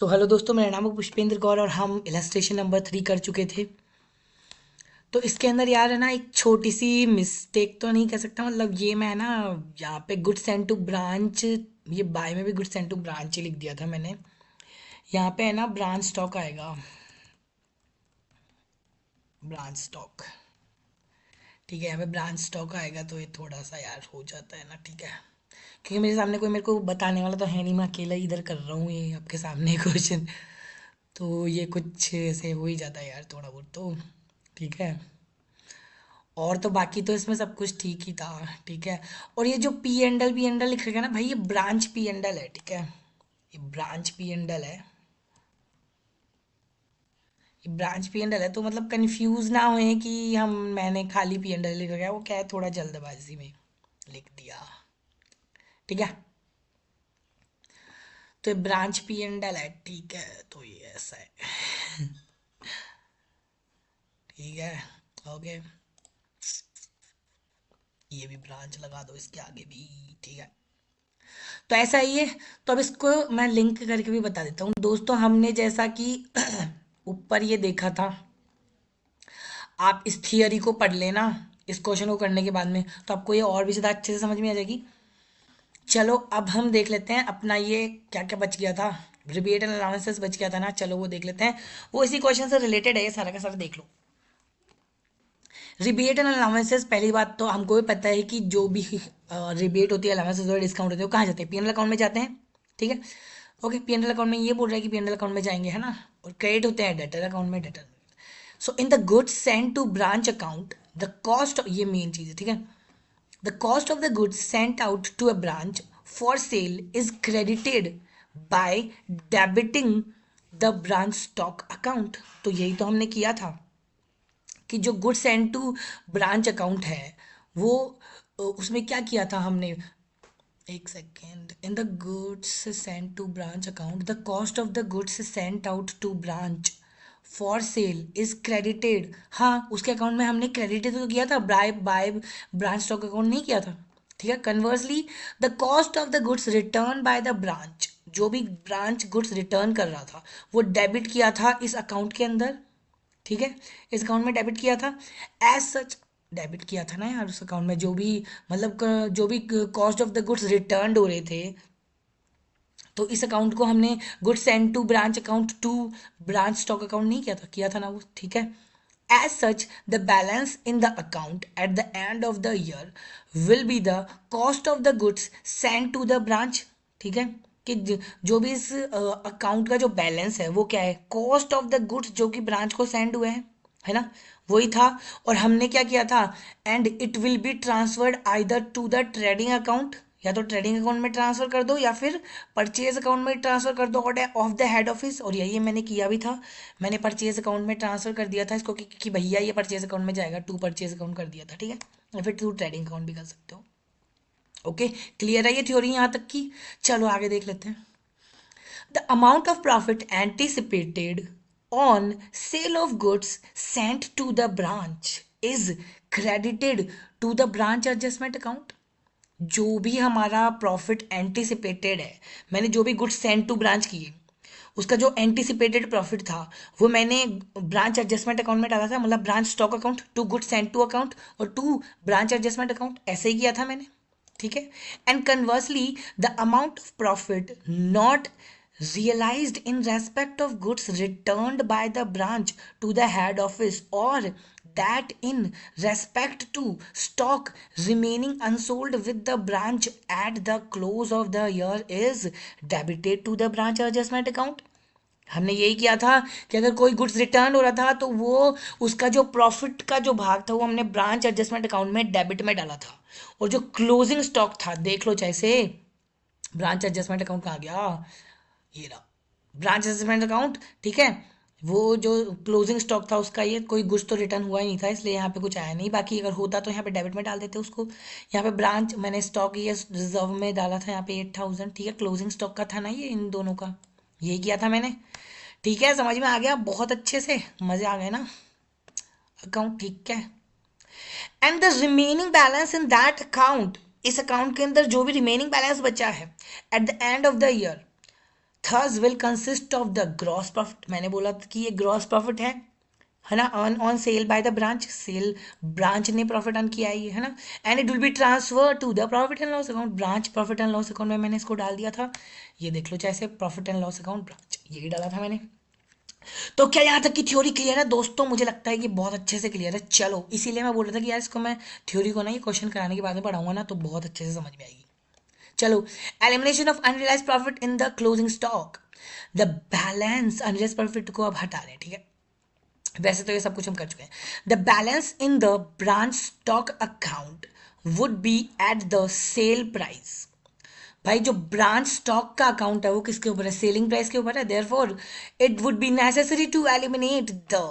तो हेलो दोस्तों, मेरा नाम है पुष्पेंद्र गौर और हम इलस्ट्रेशन नंबर 3 कर चुके थे। तो इसके अंदर यार है ना, एक छोटी सी मिस्टेक तो नहीं कह सकता, मतलब ये मैं ना यहाँ पे गुड्स एंड टू ब्रांच, ये बाय में भी गुड्स एंड टू ब्रांच ही लिख दिया था मैंने। यहाँ पे है ना ब्रांच स्टॉक आएगा, ब्रांच स्टॉक। ठीक है, यहाँ पे ब्रांच स्टॉक आएगा तो ये थोड़ा सा यार हो जाता है ना। ठीक है, क्योंकि मेरे सामने कोई मेरे को बताने वाला तो है नहीं, मैं अकेला ही इधर कर रहा हूँ ये आपके सामने क्वेश्चन। तो ये कुछ ऐसे हो ही जाता है यार थोड़ा बहुत तो। ठीक है, और तो बाकी तो इसमें सब कुछ ठीक ही था। ठीक है, और ये जो पी एंडल लिख रखा है ना भाई, ये ब्रांच पी एंडल है। ठीक है, ये ब्रांच पी एंडल है, ये ब्रांच पी एंडल है। तो मतलब कंफ्यूज ना होए कि हम मैंने खाली पी एंडल लिख रखा है, वो क्या है थोड़ा जल्दबाजी में लिख दिया। ठीक है, तो ये ब्रांच पी एंडल है। ठीक है, तो ये ऐसा है। ठीक है, ओके, ये भी ब्रांच लगा दो इसके आगे भी। ठीक है, तो ऐसा ही है। तो अब इसको मैं लिंक करके भी बता देता हूँ दोस्तों। हमने जैसा कि ऊपर ये देखा था, आप इस थियरी को पढ़ लेना इस क्वेश्चन को करने के बाद में, तो आपको ये और भी ज़्यादा अच्छे से समझ में आ जाएगी। चलो अब हम देख लेते हैं अपना ये क्या क्या बच गया था। रिबेट एंड अलाउंसेस बच गया था ना, चलो वो देख लेते हैं। वो इसी क्वेश्चन से रिलेटेड है, ये सारा का सारा देख लो। रिबेट एंड अलाउंसेस, पहली बात तो हमको भी पता है कि जो भी रिबेट होती है, अलाउंसेस और डिस्काउंट होते हैं, वो कहाँ जाते हैं? पीएनएल अकाउंट में जाते हैं। ठीक है, ओके, पीएनएल अकाउंट में ये बोल रहा है कि पीएनएल अकाउंट में जाएंगे, है ना। और क्रेडिट होते हैं डेटर अकाउंट में, debtor. So in the goods sent to branch account, the cost, ये मेन चीज है। ठीक है, the cost of the goods sent out to a branch for sale is credited by debiting the branch stock account. तो यही तो हमने किया था कि जो goods sent to branch account है वो उसमें क्या किया था हमने। एक second, in the goods sent to branch account the cost of the goods sent out to branch for sale is credited. हाँ, उसके अकाउंट में हमने क्रेडिटेड तो किया था, by by branch stock account नहीं किया था। ठीक है, conversely the cost of the goods return by the branch, जो भी ब्रांच गुड्स रिटर्न कर रहा था वो डेबिट किया था इस अकाउंट के अंदर। ठीक है, इस अकाउंट में डेबिट किया था। एज सच डेबिट किया था ना यार उस अकाउंट में, जो भी मतलब जो भी cost of the goods return हो रहे थे, तो इस अकाउंट को हमने goods send to branch account to branch stock account नहीं किया था ना वो। ठीक है, as such the balance in the account at the end of the year will be the cost of the goods send to the branch. ठीक है, कि जो भी इस अकाउंट का जो बैलेंस है वो क्या है? कॉस्ट ऑफ द गुड्स जो कि ब्रांच को सेंड हुए हैं, है ना, वही था। और हमने क्या किया था? And it will be transferred either to the trading account, या तो ट्रेडिंग अकाउंट में ट्रांसफर कर दो या फिर परचेज अकाउंट में ट्रांसफर कर दो ऑफ द हेड ऑफिस। और यही मैंने किया भी था, मैंने परचेज अकाउंट में ट्रांसफर कर दिया था इसको कि भैया ये परचेज अकाउंट में जाएगा, टू परचेज अकाउंट कर दिया था। ठीक है, या फिर टू ट्रेडिंग अकाउंट भी कर सकते हो। ओके, क्लियर है ये थ्योरी यहाँ तक की? चलो आगे देख लेते हैं। The amount of profit anticipated on sale of goods sent to the branch is credited to the branch adjustment account. जो भी हमारा प्रॉफिट एंटिसिपेटेड है, मैंने जो भी गुड्स सेंड टू ब्रांच किए, उसका जो एंटिसिपेटेड प्रॉफिट था वो मैंने ब्रांच एडजस्टमेंट अकाउंट में डाला था, मतलब branch stock account to goods send to account और टू ब्रांच एडजस्टमेंट अकाउंट, ऐसे ही किया था मैंने। ठीक है, and conversely the amount of profit not realized in respect of goods returned by the branch to the head office, or that in respect to stock remaining unsold with the branch at the close of the year is debited to the branch adjustment account. हमने यही किया था कि अगर कोई goods return हो रहा था तो वो उसका जो प्रॉफिट का जो भाग था वो हमने ब्रांच एडजस्टमेंट अकाउंट में डेबिट में डाला था। और जो क्लोजिंग स्टॉक था, देख लो चाहे से, ब्रांच एडजस्टमेंट अकाउंट कहाँ गया? ये रहा ब्रांच असेसमेंट अकाउंट। ठीक है, वो जो क्लोजिंग स्टॉक था उसका, ये कोई गुड्स तो रिटर्न हुआ ही नहीं था इसलिए यहाँ पे कुछ आया नहीं, बाकी अगर होता तो यहाँ पे डेबिट में डाल देते उसको। यहाँ पे ब्रांच मैंने स्टॉक ये रिजर्व में डाला था, यहाँ पे 8,000। ठीक है, क्लोजिंग स्टॉक का था ना ये, इन दोनों का यही किया था मैंने। ठीक है, समझ में आ गया? बहुत अच्छे से मजे आ गए ना अकाउंट। ठीक है, and the remaining balance in that account, इस अकाउंट के अंदर जो भी रिमेनिंग बैलेंस बचा है at the end of the year, thus will consist of the gross profit, मैंने बोला था कि ये ग्रॉस प्रॉफिट है ना, earn on sale by the branch, sale branch ने प्रॉफिट अर्न किया है ना, and it will be transfer to the profit and loss account, branch profit and loss account में मैंने इसको डाल दिया था, ये देख लो जैसे profit and loss account branch, यही डाला था मैंने। तो क्या यहाँ तक की थ्योरी क्लियर है दोस्तों? मुझे लगता है कि बहुत अच्छे से क्लियर है। चलो इसीलिए मैं बोल रहा था कि यार इसको मैं थ्योरी को ना ये क्वेश्चन कराने के बाद में पढ़ाऊंगा ना तो बहुत अच्छे से समझ में आएगी। चलो, elimination of unrealised profit in the closing stock, the balance unrealised profit को अब हटा रहे हैं, ठीक है, वैसे तो ये सब कुछ हम कर चुके हैं। The balance in the branch stock account would be at the sale price, भाई जो ब्रांच स्टॉक का अकाउंट है वो किसके ऊपर है? सेलिंग प्राइस के ऊपर है। Therefore it would be necessary to eliminate the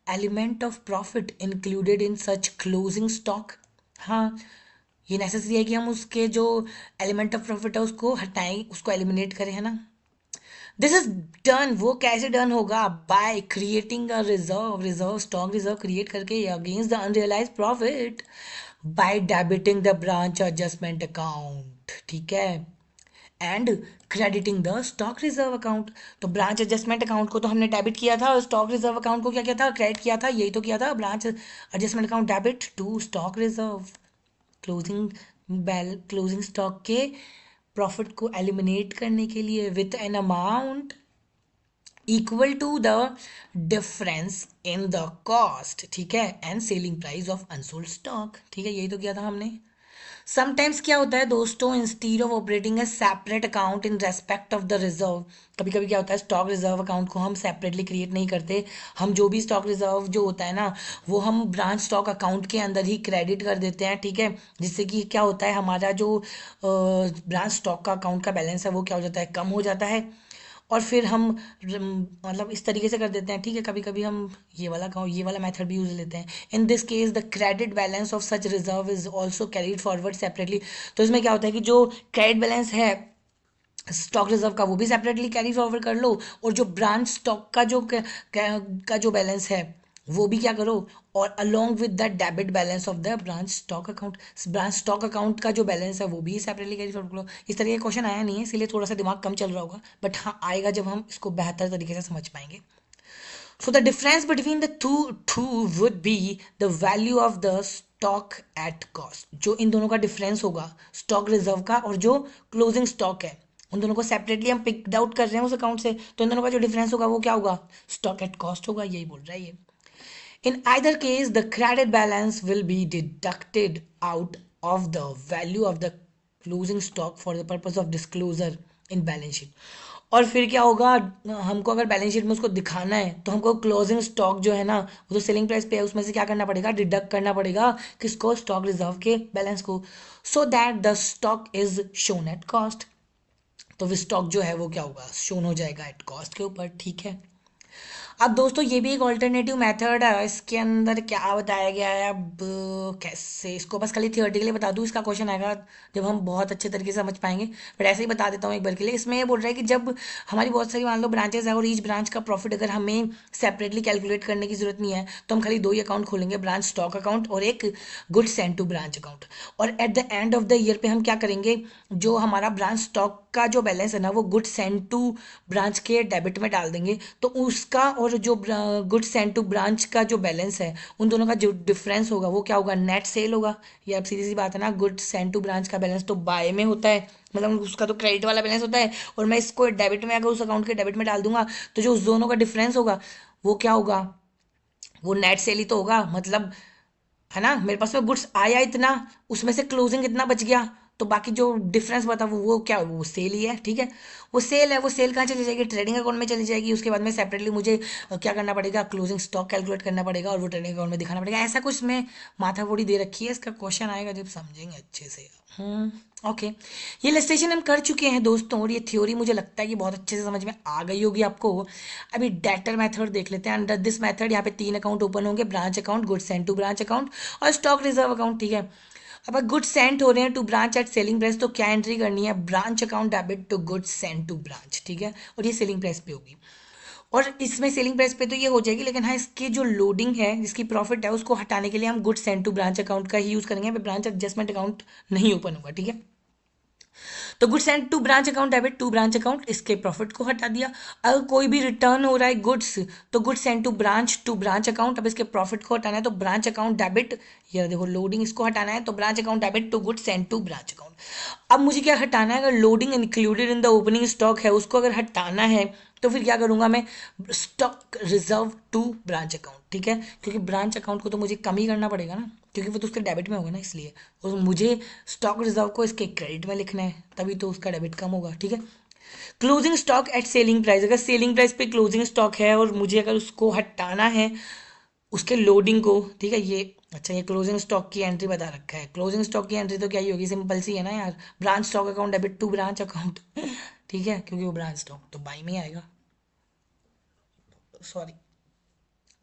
element of profit included in such closing stock. हाँ, ये नेसेसरी है कि हम उसके जो एलिमेंट ऑफ प्रॉफिट है उसको हटाएं, उसको एलिमिनेट करें, है ना। दिस इज डन, वो कैसे डन होगा? By creating a reserve stock reserve create करके against the unrealise profit by debiting the branch adjustment account, ठीक है, and crediting the stock reserve account. तो ब्रांच एडजस्टमेंट अकाउंट को तो हमने डेबिट किया था और स्टॉक रिजर्व अकाउंट को क्या किया था? क्रेडिट किया था, यही तो किया था। Branch adjustment account debit to stock reserve, closing closing stock के प्रॉफिट को एलिमिनेट करने के लिए with an amount equal to the difference in the cost, ठीक है, and selling price of unsold stock, ठीक है, यही तो किया था हमने। समटाइम्स क्या होता है दोस्तों, instead of operating A separate account in respect of the reserve, कभी कभी क्या होता है स्टॉक रिजर्व अकाउंट को हम सेपरेटली क्रिएट नहीं करते, हम जो भी स्टॉक रिजर्व जो होता है ना वो हम ब्रांच स्टॉक अकाउंट के अंदर ही क्रेडिट कर देते हैं, ठीक है, जिससे कि क्या होता है हमारा जो ब्रांच स्टॉक का अकाउंट का बैलेंस है वो क्या हो जाता है? कम हो जाता है। और फिर हम मतलब इस तरीके से कर देते हैं, ठीक है, कभी कभी हम ये वाला मेथड भी यूज लेते हैं। In this case the credit balance of such reserve is also carried forward separately. तो इसमें क्या होता है कि जो क्रेडिट बैलेंस है स्टॉक रिजर्व का वो भी सेपरेटली कैरी फॉरवर्ड कर लो, और जो ब्रांच स्टॉक का का जो बैलेंस है वो भी क्या करो, और along with the debit balance of the branch stock account, branch stock account का जो बैलेंस है वो भी सेपरेटली कैरी फॉरवर्ड करो। इस तरीके का क्वेश्चन आया नहीं है इसीलिए थोड़ा सा दिमाग कम चल रहा होगा, बट हाँ आएगा जब हम इसको बेहतर तरीके से समझ पाएंगे। So the difference between the two would be the value of the stock at cost, जो इन दोनों का डिफरेंस होगा स्टॉक रिजर्व का और जो क्लोजिंग स्टॉक है उन दोनों को सेपरेटली हम पिक आउट कर रहे हैं उस अकाउंट से, तो इन दोनों का जो डिफरेंस होगा वो क्या होगा? स्टॉक एट कॉस्ट होगा, यही बोल रहा है ये। In either case, the credit balance will be deducted out of the value of the closing stock for the purpose of disclosure in balance sheet. और फिर क्या होगा, हमको अगर बैलेंस शीट में उसको दिखाना है तो हमको क्लोजिंग स्टॉक जो है ना वो तो सेलिंग प्राइस पे है, उसमें से क्या करना पड़ेगा? डिडक्ट करना पड़ेगा किसको? स्टॉक रिजर्व के बैलेंस को, so that the stock is shown at cost. तो फिर स्टॉक जो है वो क्या होगा? शोन हो जाएगा एट कॉस्ट के ऊपर, ठीक है। अब दोस्तों ये भी एक ऑल्टरनेटिव मेथड है, इसके अंदर क्या बताया गया है, अब कैसे इसको बस खाली थियोरेटिकली बता दूँ, इसका क्वेश्चन आएगा जब हम बहुत अच्छे तरीके से समझ पाएंगे, बट ऐसे ही बता देता हूँ एक बार के लिए। इसमें ये बोल रहा है कि जब हमारी बहुत सारी मान लो ब्रांचेस है और ईच ब्रांच का प्रॉफिट अगर हमें सेपरेटली कैलकुलेट करने की जरूरत नहीं है तो हम खाली दो ही अकाउंट खोलेंगे, ब्रांच स्टॉक अकाउंट और एक good send to branch account, और at the end of the year पे हम क्या करेंगे, जो हमारा ब्रांच स्टॉक का जो बैलेंस है ना वो गुड सेंड टू ब्रांच के डेबिट में डाल देंगे, तो उसका और जो गुड सेंड टू ब्रांच का जो बैलेंस है उन दोनों का जो डिफरेंस होगा वो क्या होगा? नेट सेल होगा। ये अब सीधी सी बात है ना, गुड सेंड टू ब्रांच का बैलेंस तो बाय में होता है, मतलब उसका तो क्रेडिट वाला बैलेंस होता है, और मैं इसको डेबिट में अगर उस अकाउंट के डेबिट में डाल दूंगा तो जो उस दोनों का डिफरेंस होगा वो क्या होगा? वो नेट सेल ही तो होगा, मतलब है ना, मेरे पास में गुड्स आया इतना, उसमें से क्लोजिंग इतना बच गया, तो बाकी जो डिफरेंस बता वो क्या, वो सेल ही है, ठीक है। वो सेल है, वो सेल कहाँ चली जाएगी? ट्रेडिंग अकाउंट में चली जाएगी, उसके बाद में सेपरेटली मुझे क्या करना पड़ेगा? क्लोजिंग स्टॉक कैलकुलेट करना पड़ेगा और वो ट्रेडिंग अकाउंट में दिखाना पड़ेगा। ऐसा कुछ में माथाफोड़ी दे रखी है, इसका क्वेश्चन आएगा जब समझेंगे अच्छे से। ओके, ये इलस्ट्रेशन हम कर चुके हैं दोस्तों, और ये थ्योरी मुझे लगता है कि बहुत अच्छे से समझ में आ गई होगी आपको। अभी डेटर मेथड देख लेते हैं। अंडर दिस मेथड यहाँ पे 3 अकाउंट ओपन होंगे, branch account, good send to branch account और स्टॉक रिजर्व अकाउंट, ठीक है। अब गुड सेंड हो रहे हैं to branch at selling price, तो क्या एंट्री करनी है? Branch account debit to good send to branch, ठीक है, और ये सेलिंग प्राइस पे होगी, और इसमें सेलिंग प्राइस पे तो ये हो जाएगी, लेकिन हाँ इसकी जो लोडिंग है जिसकी प्रॉफिट है उसको हटाने के लिए हम good send to branch account का ही यूज़ करेंगे, ब्रांच एडजस्टमेंट अकाउंट नहीं ओपन होगा, ठीक है। तो goods and to branch account debit to branch account, इसके प्रॉफिट को हटा दिया। अगर कोई भी रिटर्न हो रहा है गुड्स, तो goods and to branch account, अब इसके प्रॉफिट को हटाना है तो ब्रांच अकाउंट डेबिट, ये देखो लोडिंग, इसको हटाना है तो branch account debit to goods and to branch account. अब मुझे क्या हटाना है, अगर loading included in the opening stock है उसको अगर हटाना है तो फिर क्या करूंगा मैं, stock reserve to branch account, ठीक है, क्योंकि ब्रांच अकाउंट को तो मुझे कम ही करना पड़ेगा ना, क्योंकि वो तो उसके डेबिट में होगा ना, इसलिए और मुझे स्टॉक रिजर्व को इसके क्रेडिट में लिखना है, तभी तो उसका डेबिट कम होगा, ठीक है। Closing stock at selling price, अगर सेलिंग प्राइस पे क्लोजिंग स्टॉक है और मुझे अगर उसको हटाना है उसके लोडिंग को, ठीक है, ये अच्छा ये क्लोजिंग स्टॉक की एंट्री बता रखा है, क्लोजिंग स्टॉक की एंट्री तो क्या ही होगी, सिंपल सी है ना यार, branch stock account debit to branch account ठीक है, क्योंकि वो ब्रांच स्टॉक तो बाई में ही आएगा, सॉरी।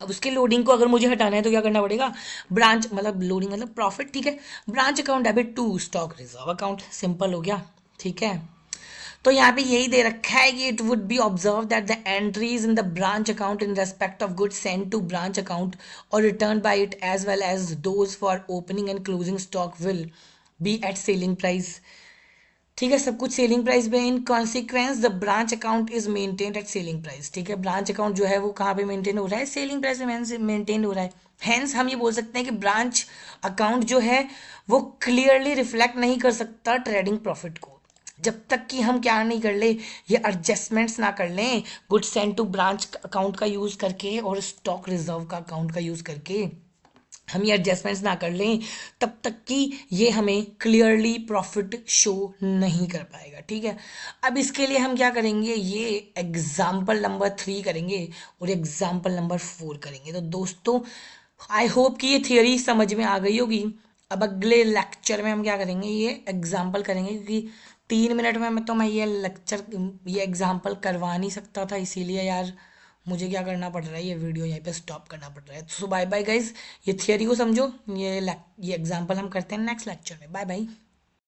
अब उसके लोडिंग को अगर मुझे हटाना है तो क्या करना पड़ेगा, ब्रांच मतलब लोडिंग मतलब प्रॉफिट, ठीक है, branch account debit to stock reserve account, simple हो गया, ठीक है। तो यहाँ पे यही दे रखा है कि it would be observe that the entries in the branch account in respect of goods send to branch account और return by it as well as those for opening and closing stock will be at selling price, ठीक है, सब कुछ selling price पे, in consequence the branch account is maintained at selling price, ठीक है, branch account जो है वो कहाँ पे मेंटेन हो रहा है, सेलिंग प्राइस में मेंटेन हो रहा है। हैंस हम ये बोल सकते हैं कि ब्रांच अकाउंट जो है वो क्लियरली रिफ्लेक्ट नहीं कर सकता ट्रेडिंग प्रॉफिट को, जब तक कि हम क्या नहीं कर ले, ये एडजस्टमेंट्स ना कर लें goods send to branch account का यूज़ करके और स्टॉक रिजर्व का अकाउंट का यूज़ करके, हम ये एडजस्टमेंट्स ना कर लें तब तक कि ये हमें क्लियरली प्रॉफिट शो नहीं कर पाएगा, ठीक है। अब इसके लिए हम क्या करेंगे, ये एग्जाम्पल नंबर 3 करेंगे और एग्जाम्पल नंबर 4 करेंगे। तो दोस्तों आई होप कि ये थियोरी समझ में आ गई होगी। अब अगले लेक्चर में हम क्या करेंगे, ये एग्जाम्पल करेंगे, क्योंकि 3 मिनट में मैं ये लेक्चर ये एग्जाम्पल करवा नहीं सकता था, इसीलिए यार मुझे क्या करना पड़ रहा है, ये वीडियो यहीं पे स्टॉप करना पड़ रहा है। सो बाय बाय गाइज, ये थियरी को समझो, ये एग्जाम्पल हम करते हैं नेक्स्ट लेक्चर में। Bye bye.